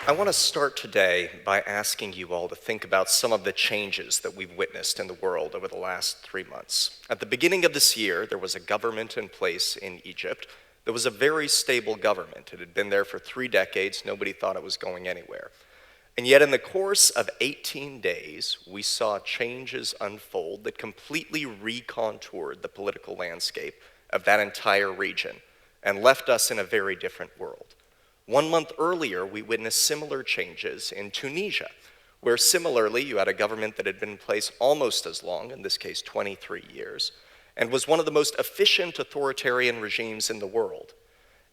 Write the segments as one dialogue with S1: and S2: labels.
S1: I want to start today by asking you all to think about some of the changes that we've witnessed in the world over the last 3 months. At the beginning of this year, there was a government in place in Egypt that was a very stable government. It had been there for 3 decades. Nobody thought it was going anywhere. And yet in the course of 18 days, we saw changes unfold that completely recontoured the political landscape of that entire region and left us in a very different world. 1 month earlier, we witnessed similar changes in Tunisia, where similarly you had a government that had been in place almost as long, in this case 23 years, and was one of the most efficient authoritarian regimes in the world.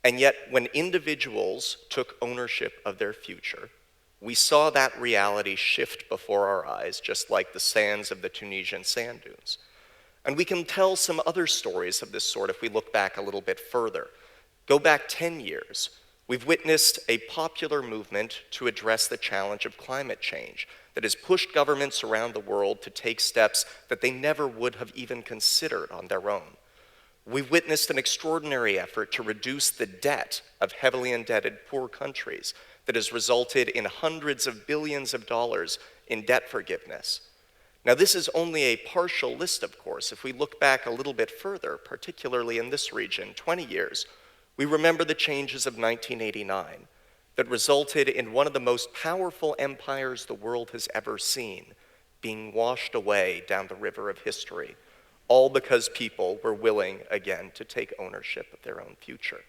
S1: And yet, when individuals took ownership of their future, we saw that reality shift before our eyes, just like the sands of the Tunisian sand dunes. And we can tell some other stories of this sort if we look back a little bit further. Go back 10 years. We've witnessed a popular movement to address the challenge of climate change that has pushed governments around the world to take steps that they never would have even considered on their own. We've witnessed an extraordinary effort to reduce the debt of heavily indebted poor countries that has resulted in hundreds of billions of dollars in debt forgiveness. Now, this is only a partial list, of course. If we look back a little bit further, particularly in this region, 20 years, we remember the changes of 1989 that resulted in one of the most powerful empires the world has ever seen being washed away down the river of history, all because people were willing, again, to take ownership of their own future.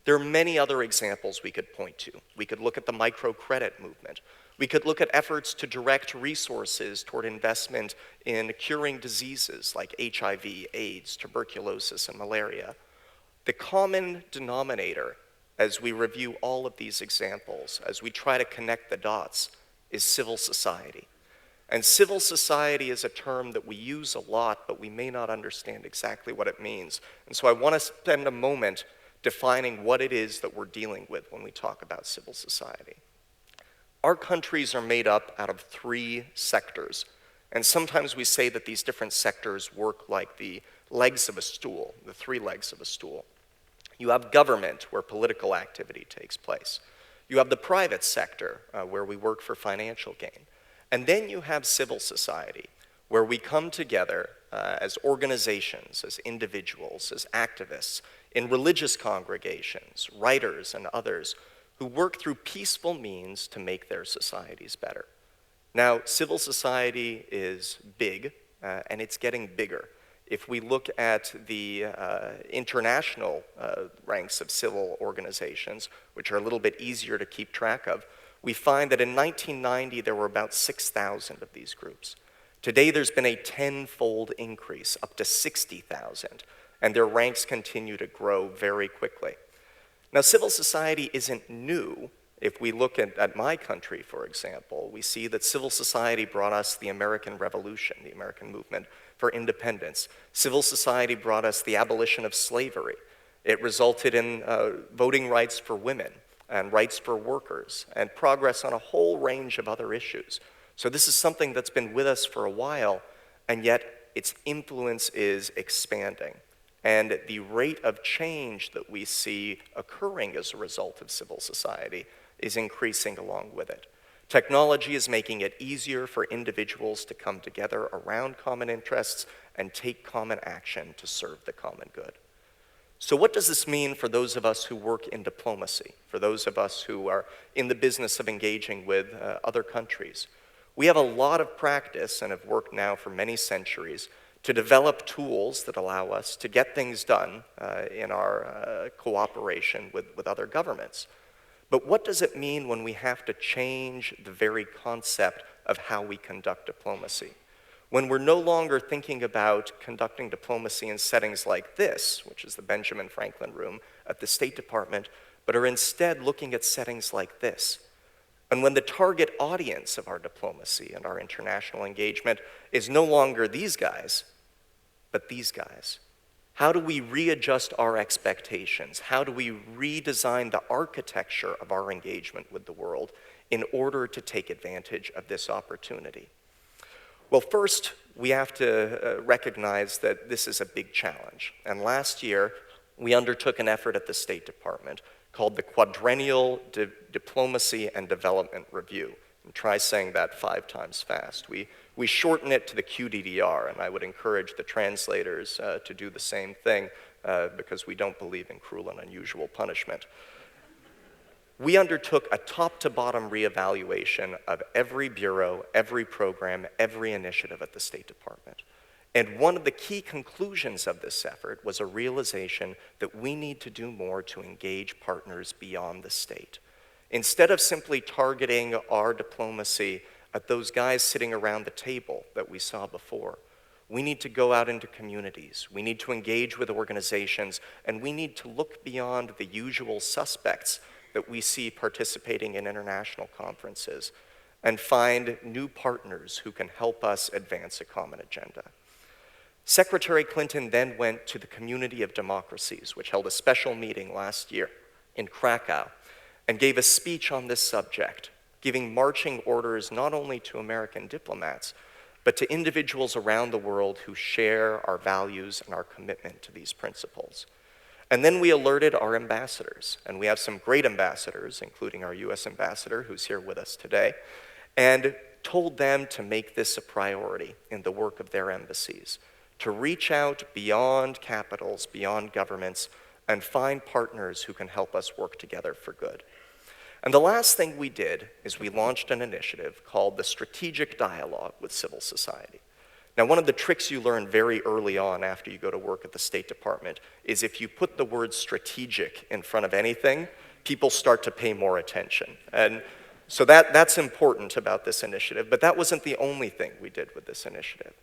S1: There are many other examples we could point to. We could look at the microcredit movement. We could look at efforts to direct resources toward investment in curing diseases like HIV, AIDS, tuberculosis, and malaria. The common denominator, as we review all of these examples, as we try to connect the dots, is civil society. And civil society is a term that we use a lot, but we may not understand exactly what it means. And so I want to spend a moment defining what it is that we're dealing with when we talk about civil society. Our countries are made up out of 3 sectors. And sometimes we say that these different sectors work like the legs of a stool, the 3 legs of a stool. You have government, where political activity takes place. You have the private sector, where we work for financial gain. And then you have civil society, where we come together as organizations, as individuals, as activists, in religious congregations, writers, and others, who work through peaceful means to make their societies better. Now, civil society is big, and it's getting bigger. If we look at the international ranks of civil organizations, which are a little bit easier to keep track of, we find that in 1990 there were about 6,000 of these groups. Today there's been a 10-fold increase, up to 60,000, and their ranks continue to grow very quickly. Now, civil society isn't new. If we look at my country, for example, we see that civil society brought us the American Revolution, the American movement for independence. Civil society brought us the abolition of slavery. It resulted in voting rights for women and rights for workers and progress on a whole range of other issues. So this is something that's been with us for a while, and yet its influence is expanding. And the rate of change that we see occurring as a result of civil society is increasing along with it. Technology is making it easier for individuals to come together around common interests and take common action to serve the common good. So what does this mean for those of us who work in diplomacy, for those of us who are in the business of engaging with other countries? We have a lot of practice and have worked now for many centuries to develop tools that allow us to get things done in our cooperation with other governments. But what does it mean when we have to change the very concept of how we conduct diplomacy? When we're no longer thinking about conducting diplomacy in settings like this, which is the Benjamin Franklin Room at the State Department, but are instead looking at settings like this. And when the target audience of our diplomacy and our international engagement is no longer these guys, but these guys. How do we readjust our expectations? How do we redesign the architecture of our engagement with the world in order to take advantage of this opportunity? Well, first, we have to recognize that this is a big challenge. And last year, we undertook an effort at the State Department called the Quadrennial Diplomacy and Development Review. And try saying that 5 times fast. We shorten it to the QDDR, and I would encourage the translators to do the same thing because we don't believe in cruel and unusual punishment. We undertook a top-to-bottom reevaluation of every bureau, every program, every initiative at the State Department. And one of the key conclusions of this effort was a realization that we need to do more to engage partners beyond the state. Instead of simply targeting our diplomacy at those guys sitting around the table that we saw before, we need to go out into communities, we need to engage with organizations, and we need to look beyond the usual suspects that we see participating in international conferences and find new partners who can help us advance a common agenda. Secretary Clinton then went to the Community of Democracies, which held a special meeting last year in Krakow, and gave a speech on this subject, giving marching orders not only to American diplomats, but to individuals around the world who share our values and our commitment to these principles. And then we alerted our ambassadors, and we have some great ambassadors, including our US ambassador, who's here with us today, and told them to make this a priority in the work of their embassies, to reach out beyond capitals, beyond governments, and find partners who can help us work together for good. And the last thing we did is we launched an initiative called the Strategic Dialogue with Civil Society. Now, one of the tricks you learn very early on after you go to work at the State Department is if you put the word strategic in front of anything, people start to pay more attention. And so that's important about this initiative, but that wasn't the only thing we did with this initiative.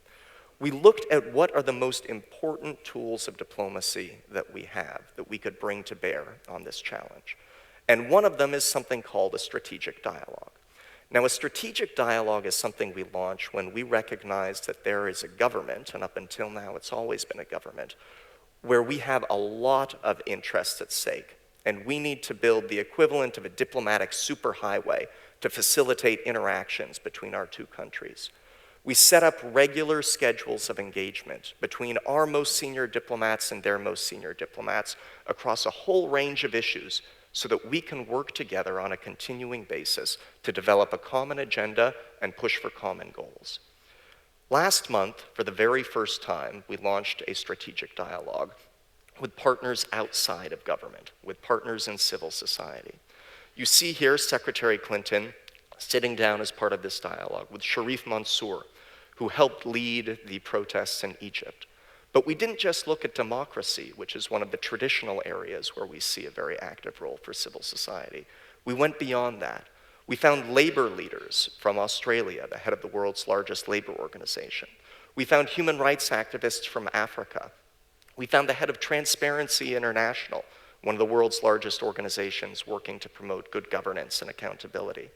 S1: We looked at what are the most important tools of diplomacy that we have that we could bring to bear on this challenge. And one of them is something called a strategic dialogue. Now, a strategic dialogue is something we launch when we recognize that there is a government, and up until now it's always been a government, where we have a lot of interests at stake, and we need to build the equivalent of a diplomatic superhighway to facilitate interactions between our two countries. We set up regular schedules of engagement between our most senior diplomats and their most senior diplomats across a whole range of issues so that we can work together on a continuing basis to develop a common agenda and push for common goals. Last month, for the very first time, we launched a strategic dialogue with partners outside of government, with partners in civil society. You see here Secretary Clinton sitting down as part of this dialogue with Sharif Mansour, who helped lead the protests in Egypt. But we didn't just look at democracy, which is one of the traditional areas where we see a very active role for civil society. We went beyond that. We found labor leaders from Australia, the head of the world's largest labor organization. We found human rights activists from Africa. We found the head of Transparency International, one of the world's largest organizations working to promote good governance and accountability.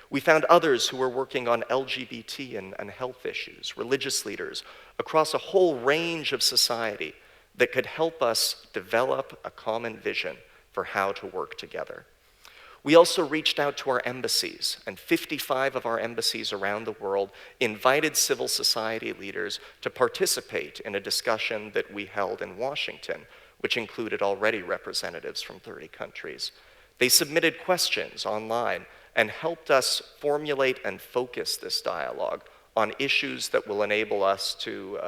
S1: We found others who were working on LGBT and health issues, religious leaders, across a whole range of society that could help us develop a common vision for how to work together. We also reached out to our embassies, and 55 of our embassies around the world invited civil society leaders to participate in a discussion that we held in Washington, which included already representatives from 30 countries. They submitted questions online and helped us formulate and focus this dialogue on issues that will enable us to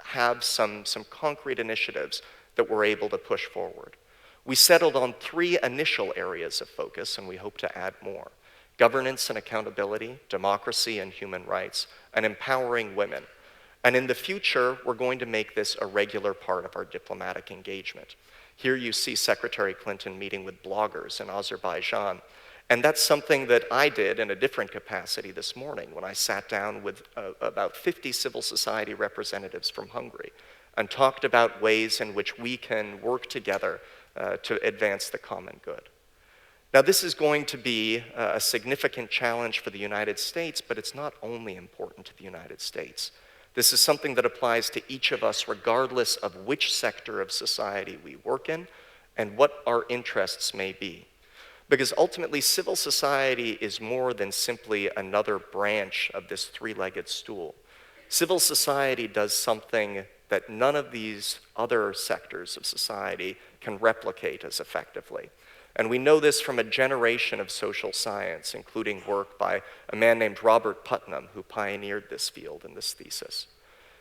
S1: have some concrete initiatives that we're able to push forward. We settled on 3 initial areas of focus, and we hope to add more: governance and accountability, democracy and human rights, and empowering women. And in the future, we're going to make this a regular part of our diplomatic engagement. Here you see Secretary Clinton meeting with bloggers in Azerbaijan. And that's something that I did in a different capacity this morning when I sat down with about 50 civil society representatives from Hungary and talked about ways in which we can work together to advance the common good. Now, this is going to be a significant challenge for the United States, but it's not only important to the United States. This is something that applies to each of us regardless of which sector of society we work in and what our interests may be. Because ultimately, civil society is more than simply another branch of this 3-legged stool. Civil society does something that none of these other sectors of society can replicate as effectively. And we know this from a generation of social science, including work by a man named Robert Putnam, who pioneered this field and this thesis.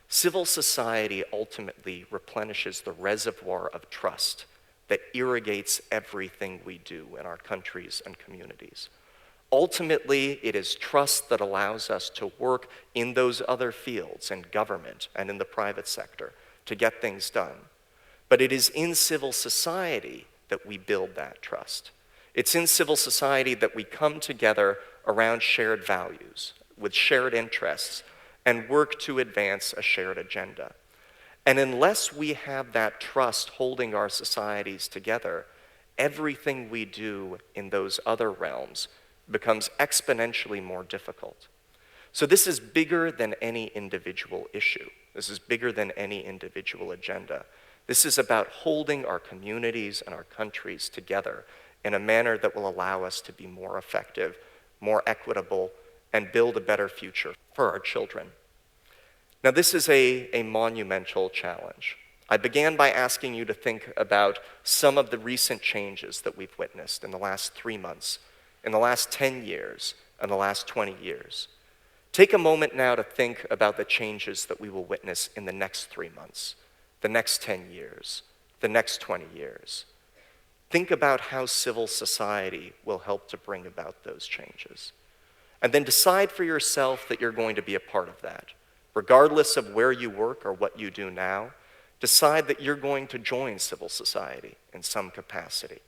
S1: Civil society ultimately replenishes the reservoir of trust that irrigates everything we do in our countries and communities. Ultimately, it is trust that allows us to work in those other fields, in government and in the private sector, to get things done. But it is in civil society that we build that trust. It's in civil society that we come together around shared values, with shared interests, and work to advance a shared agenda. And unless we have that trust holding our societies together, everything we do in those other realms becomes exponentially more difficult. So this is bigger than any individual issue. This is bigger than any individual agenda. This is about holding our communities and our countries together in a manner that will allow us to be more effective, more equitable, and build a better future for our children. Now, this is a monumental challenge. I began by asking you to think about some of the recent changes that we've witnessed in the last 3 months, in the last 10 years, and the last 20 years. Take a moment now to think about the changes that we will witness in the next 3 months, the next 10 years, the next 20 years. Think about how civil society will help to bring about those changes. And then decide for yourself that you're going to be a part of that. Regardless of where you work or what you do now, decide that you're going to join civil society in some capacity.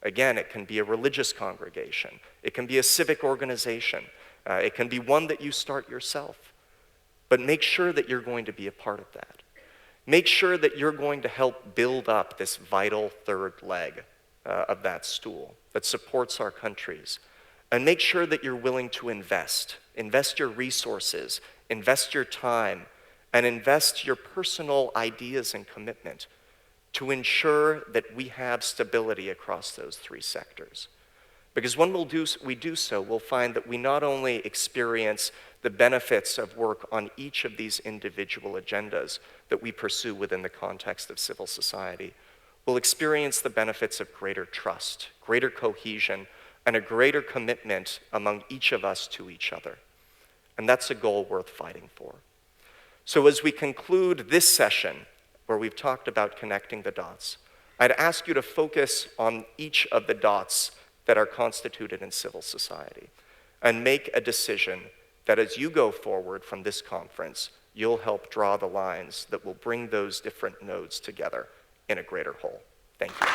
S1: Again, it can be a religious congregation. It can be a civic organization. It can be one that you start yourself. But make sure that you're going to be a part of that. Make sure that you're going to help build up this vital third leg of that stool that supports our countries. And make sure that you're willing to invest your resources, invest your time, and invest your personal ideas and commitment to ensure that we have stability across those three sectors. Because when we do so, we'll find that we not only experience the benefits of work on each of these individual agendas that we pursue within the context of civil society, we'll experience the benefits of greater trust, greater cohesion, and a greater commitment among each of us to each other. And that's a goal worth fighting for. So as we conclude this session, where we've talked about connecting the dots, I'd ask you to focus on each of the dots that are constituted in civil society and make a decision that as you go forward from this conference, you'll help draw the lines that will bring those different nodes together in a greater whole. Thank you.